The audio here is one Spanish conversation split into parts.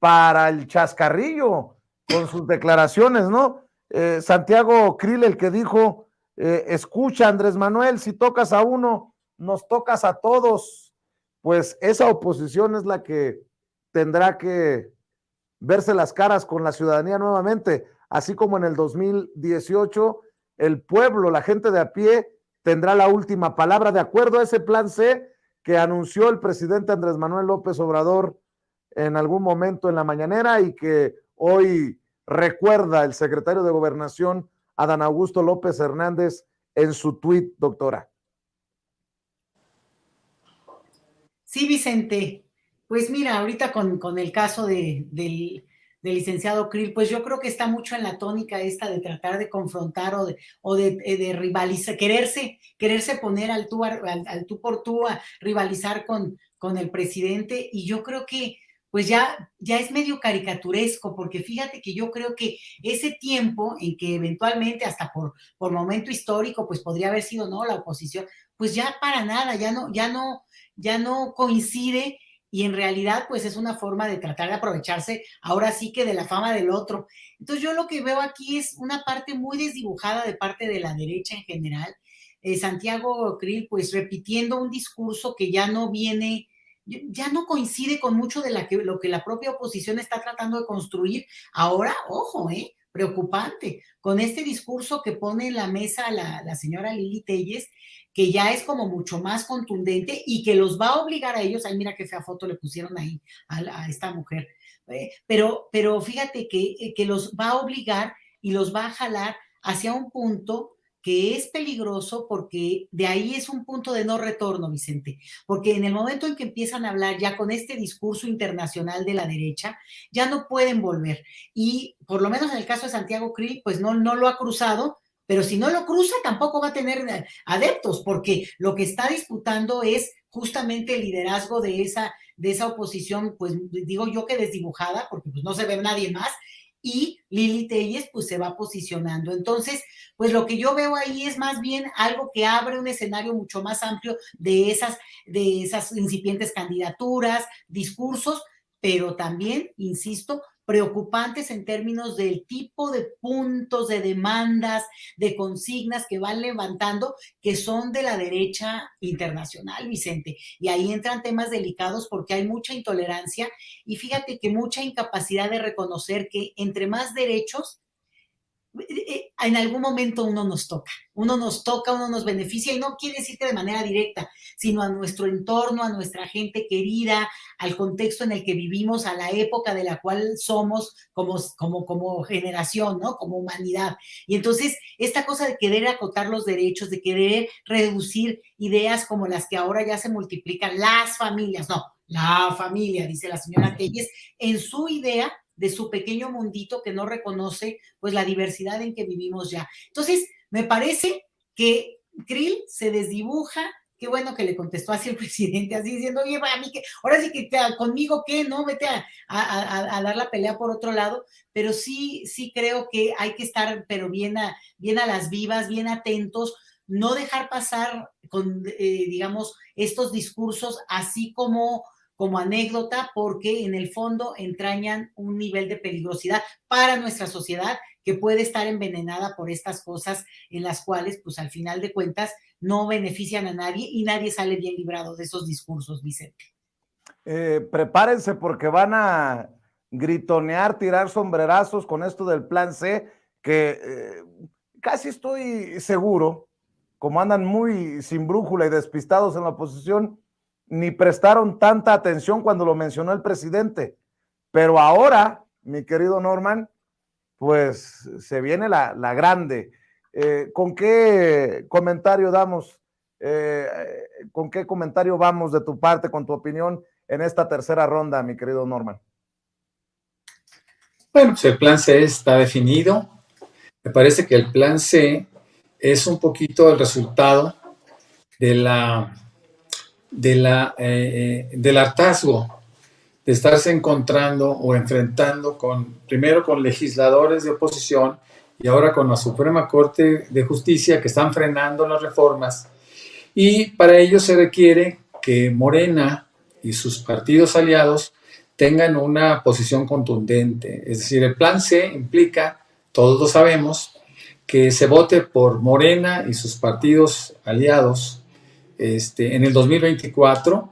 para el chascarrillo con sus declaraciones, ¿no? Santiago Krill, el que dijo, escucha Andrés Manuel, si tocas a uno, nos tocas a todos. Pues esa oposición es la que tendrá que verse las caras con la ciudadanía nuevamente, así como en el 2018 el pueblo, la gente de a pie tendrá la última palabra de acuerdo a ese plan C que anunció el presidente Andrés Manuel López Obrador en algún momento en la mañanera y que hoy recuerda el secretario de Gobernación Adán Augusto López Hernández en su tuit, doctora. Sí, Vicente, pues mira, ahorita con el caso del licenciado Krill, pues yo creo que está mucho en la tónica esta de tratar de confrontar o de rivalizar, quererse poner al tú por tú, a rivalizar con el presidente, y yo creo que pues ya es medio caricaturesco, porque fíjate que yo creo que ese tiempo en que eventualmente, hasta por momento histórico, pues podría haber sido, ¿no?, la oposición, pues ya para nada, ya no coincide, y en realidad pues es una forma de tratar de aprovecharse ahora sí que de la fama del otro. Entonces yo lo que veo aquí es una parte muy desdibujada de parte de la derecha en general. Santiago Krill pues repitiendo un discurso que ya no viene, ya no coincide con mucho de lo que la propia oposición está tratando de construir. Ahora, ojo, preocupante, con este discurso que pone en la mesa la señora Lili Telles, que ya es como mucho más contundente y que los va a obligar a ellos, ay, mira qué fea foto le pusieron ahí a esta mujer, pero fíjate que los va a obligar y los va a jalar hacia un punto que es peligroso, porque de ahí es un punto de no retorno, Vicente, porque en el momento en que empiezan a hablar ya con este discurso internacional de la derecha, ya no pueden volver, y por lo menos en el caso de Santiago Krill, pues no lo ha cruzado, pero si no lo cruza tampoco va a tener adeptos, porque lo que está disputando es justamente el liderazgo de esa oposición, pues digo yo que desdibujada, porque pues no se ve nadie más, y Lili Telles pues se va posicionando. Entonces, pues lo que yo veo ahí es más bien algo que abre un escenario mucho más amplio de esas incipientes candidaturas, discursos, pero también, insisto, preocupantes en términos del tipo de puntos, de demandas, de consignas que van levantando, que son de la derecha internacional, Vicente. Y ahí entran temas delicados porque hay mucha intolerancia y fíjate que mucha incapacidad de reconocer que entre más derechos, en algún momento uno nos toca, uno nos beneficia, y no quiere decir que de manera directa, sino a nuestro entorno, a nuestra gente querida, al contexto en el que vivimos, a la época de la cual somos como generación, ¿no?, como humanidad. Y entonces esta cosa de querer acotar los derechos, de querer reducir ideas como las que ahora ya se multiplican, las familias, no, la familia, dice la señora Telles, en su idea de su pequeño mundito que no reconoce pues la diversidad en que vivimos ya. Entonces, me parece que Krill se desdibuja. Qué bueno que le contestó así el presidente, así diciendo, oye, a mí que, ahora sí que conmigo qué, ¿no? Vete a dar la pelea por otro lado, pero sí creo que hay que estar, pero bien a las vivas, bien atentos, no dejar pasar con, digamos, estos discursos así como anécdota, porque en el fondo entrañan un nivel de peligrosidad para nuestra sociedad que puede estar envenenada por estas cosas en las cuales, pues al final de cuentas, no benefician a nadie y nadie sale bien librado de esos discursos, Vicente. Prepárense porque van a gritonear, tirar sombrerazos con esto del plan C, que casi estoy seguro, como andan muy sin brújula y despistados en la oposición, ni prestaron tanta atención cuando lo mencionó el presidente. Pero ahora, mi querido Norman, pues se viene la grande. ¿Con qué comentario damos? ¿Con qué comentario vamos de tu parte, con tu opinión en esta tercera ronda, mi querido Norman? Bueno, pues el plan C está definido. Me parece que el plan C es un poquito el resultado del hartazgo de estarse encontrando o enfrentando primero con legisladores de oposición y ahora con la Suprema Corte de Justicia, que están frenando las reformas, y para ello se requiere que Morena y sus partidos aliados tengan una posición contundente. Es decir, el plan C implica, todos lo sabemos, que se vote por Morena y sus partidos aliados en el 2024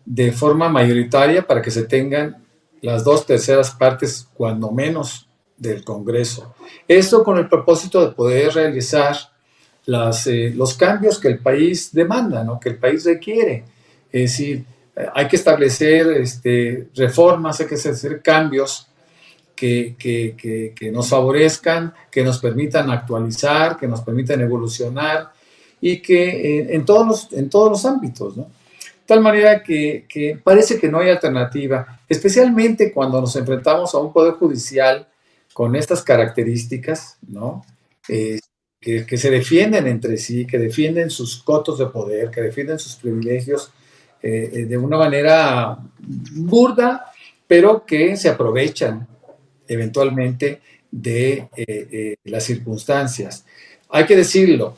de forma mayoritaria para que se tengan las 2/3 partes, cuando menos, del Congreso. Esto con el propósito de poder realizar los cambios que el país demanda, ¿no? Que el país requiere. Es decir, hay que establecer reformas, hay que hacer cambios que nos favorezcan, que nos permitan actualizar, que nos permitan evolucionar y que en todos los ámbitos, ¿no? De tal manera que parece que no hay alternativa, especialmente cuando nos enfrentamos a un poder judicial con estas características, ¿no? Que se defienden entre sí, que defienden sus cotos de poder, que defienden sus privilegios de una manera burda, pero que se aprovechan eventualmente de las circunstancias. Hay que decirlo,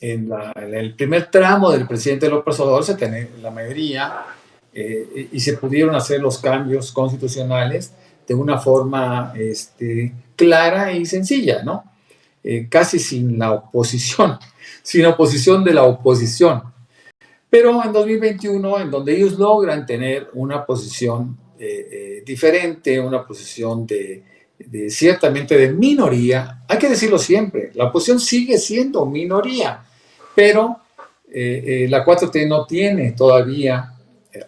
en el primer tramo del presidente López Obrador se tenía la mayoría y se pudieron hacer los cambios constitucionales de una forma clara y sencilla, ¿no? Casi sin oposición de la oposición. Pero en 2021, en donde ellos logran tener una posición diferente, una posición ciertamente de minoría, hay que decirlo siempre, la oposición sigue siendo minoría, pero la 4T no tiene todavía,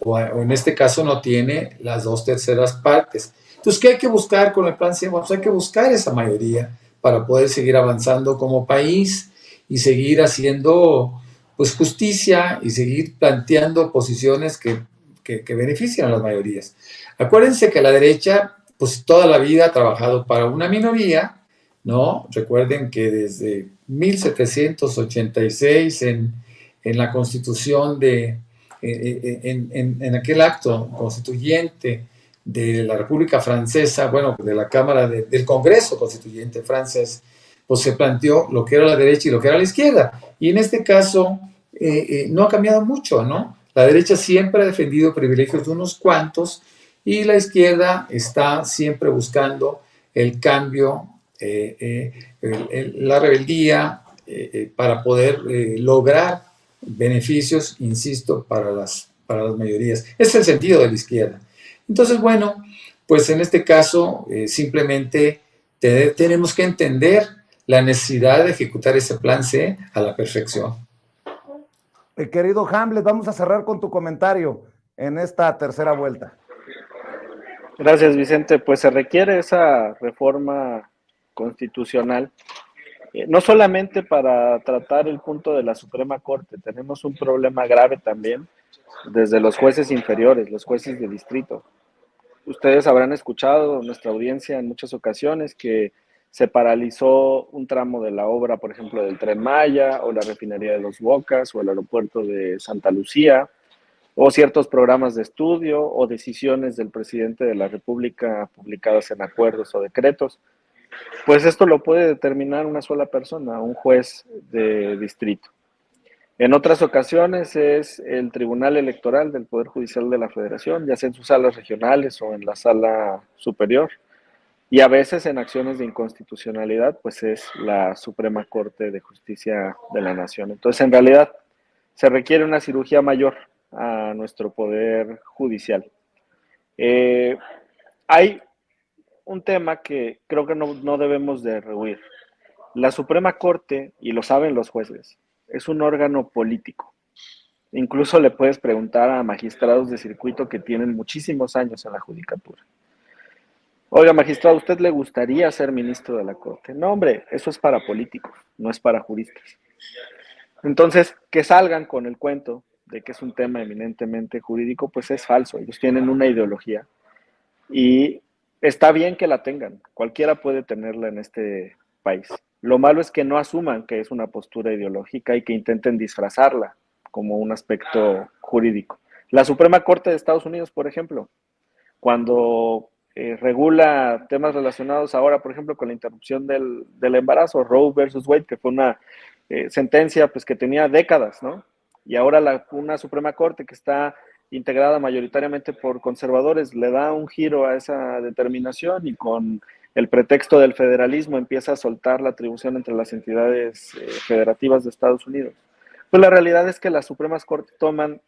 o en este caso no tiene las 2/3 partes. Entonces, ¿qué hay que buscar con el plan C? Bueno, pues hay que buscar esa mayoría para poder seguir avanzando como país y seguir haciendo pues justicia y seguir planteando posiciones que benefician a las mayorías. Acuérdense que la derecha pues toda la vida ha trabajado para una minoría, ¿no? Recuerden que desde 1786 en la constitución en aquel acto constituyente de la República Francesa, bueno, de la Cámara del Congreso Constituyente francés, pues se planteó lo que era la derecha y lo que era la izquierda. Y en este caso no ha cambiado mucho, ¿no? La derecha siempre ha defendido privilegios de unos cuantos y la izquierda está siempre buscando el cambio, la rebeldía, para poder lograr beneficios, insisto, para las mayorías. Ese es el sentido de la izquierda. Entonces, bueno, pues en este caso simplemente tenemos que entender la necesidad de ejecutar ese plan C a la perfección. Querido Hamlet, vamos a cerrar con tu comentario en esta tercera vuelta. Gracias, Vicente. Pues se requiere esa reforma constitucional, no solamente para tratar el punto de la Suprema Corte, tenemos un problema grave también desde los jueces inferiores, los jueces de distrito. Ustedes habrán escuchado, nuestra audiencia, en muchas ocasiones que se paralizó un tramo de la obra, por ejemplo, del Tren Maya, o la refinería de Dos Bocas, o el aeropuerto de Santa Lucía, o ciertos programas de estudio, o decisiones del presidente de la República publicadas en acuerdos o decretos. Pues esto lo puede determinar una sola persona, un juez de distrito. En otras ocasiones es el Tribunal Electoral del Poder Judicial de la Federación, ya sea en sus salas regionales o en la sala superior. Y a veces en acciones de inconstitucionalidad, pues es la Suprema Corte de Justicia de la Nación. Entonces, en realidad, se requiere una cirugía mayor a nuestro Poder Judicial. Hay un tema que creo que no debemos de rehuir. La Suprema Corte, y lo saben los jueces, es un órgano político. Incluso le puedes preguntar a magistrados de circuito que tienen muchísimos años en la judicatura. Oiga, magistrado, ¿a usted le gustaría ser ministro de la Corte? No, hombre, eso es para políticos, no es para juristas. Entonces, que salgan con el cuento de que es un tema eminentemente jurídico, pues es falso. Ellos tienen una ideología y está bien que la tengan. Cualquiera puede tenerla en este país. Lo malo es que no asuman que es una postura ideológica y que intenten disfrazarla como un aspecto jurídico. La Suprema Corte de Estados Unidos, por ejemplo, cuando regula temas relacionados ahora, por ejemplo, con la interrupción del embarazo, Roe versus Wade, que fue una sentencia pues, que tenía décadas, ¿no? Y ahora una Suprema Corte que está integrada mayoritariamente por conservadores, le da un giro a esa determinación y con el pretexto del federalismo empieza a soltar la atribución entre las entidades federativas de Estados Unidos. Pues la realidad es que las Supremas Cortes toman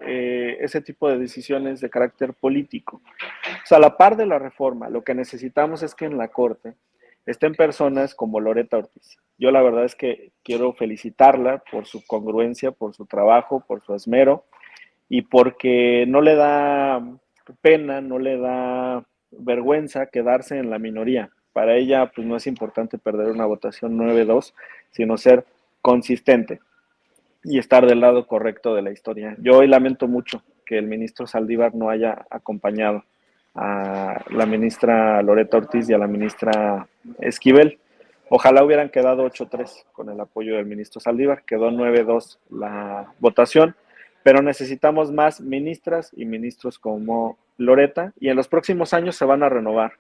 ese tipo de decisiones de carácter político. O sea, a la par de la reforma, lo que necesitamos es que en la Corte estén personas como Loretta Ortiz. Yo la verdad es que quiero felicitarla por su congruencia, por su trabajo, por su esmero y porque no le da pena, no le da vergüenza quedarse en la minoría. Para ella, pues no es importante perder una votación 9-2, sino ser consistente y estar del lado correcto de la historia. Yo hoy lamento mucho que el ministro Saldívar no haya acompañado a la ministra Loretta Ortiz y a la ministra Esquivel. Ojalá hubieran quedado 8-3 con el apoyo del ministro Saldívar, quedó 9-2 la votación, pero necesitamos más ministras y ministros como Loretta, y en los próximos años se van a renovar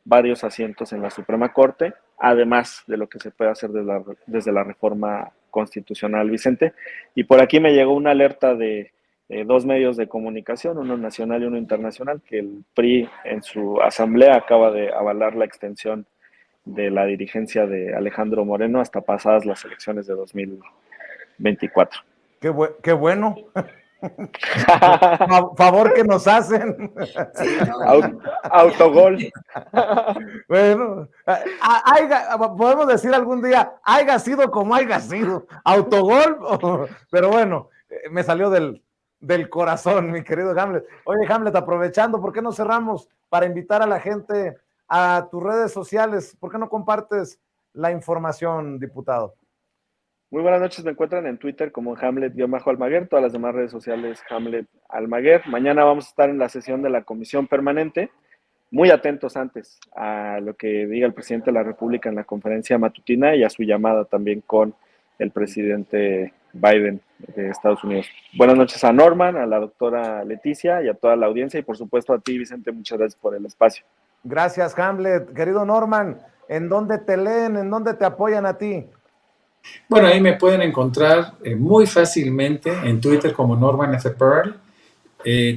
varios asientos en la Suprema Corte, además de lo que se puede hacer desde la reforma constitucional, Vicente. Y por aquí me llegó una alerta de dos medios de comunicación, uno nacional y uno internacional, que el PRI en su asamblea acaba de avalar la extensión de la dirigencia de Alejandro Moreno hasta pasadas las elecciones de 2024. Qué bueno. Favor que nos hacen. Sí, no. Autogol. Bueno, podemos decir algún día, haya sido como haya sido, autogol, pero bueno, me salió del corazón, mi querido Hamlet. Oye, Hamlet, aprovechando, ¿por qué no cerramos para invitar a la gente a tus redes sociales? ¿Por qué no compartes la información, diputado? Muy buenas noches, me encuentran en Twitter como Hamlet-Almaguer, todas las demás redes sociales Hamlet Almaguer. Mañana vamos a estar en la sesión de la Comisión Permanente, muy atentos antes a lo que diga el presidente de la República en la conferencia matutina y a su llamada también con el presidente Biden de Estados Unidos. Buenas noches a Norman, a la doctora Leticia y a toda la audiencia y por supuesto a ti, Vicente, muchas gracias por el espacio. Gracias, Hamlet. Querido Norman, ¿en dónde te leen, en dónde te apoyan a ti? Bueno, ahí me pueden encontrar muy fácilmente en Twitter como Norman F. Pearl,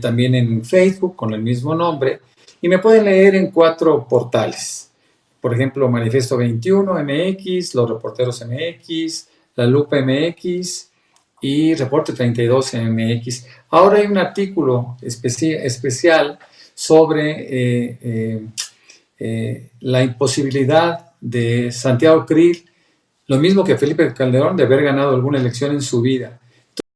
también en Facebook con el mismo nombre, y me pueden leer en 4 portales. Por ejemplo, Manifiesto 21 MX, Los Reporteros MX, La Lupa MX y Reporte 32 MX. Ahora hay un artículo especial sobre la imposibilidad de Santiago Krill, lo mismo que Felipe Calderón, de haber ganado alguna elección en su vida.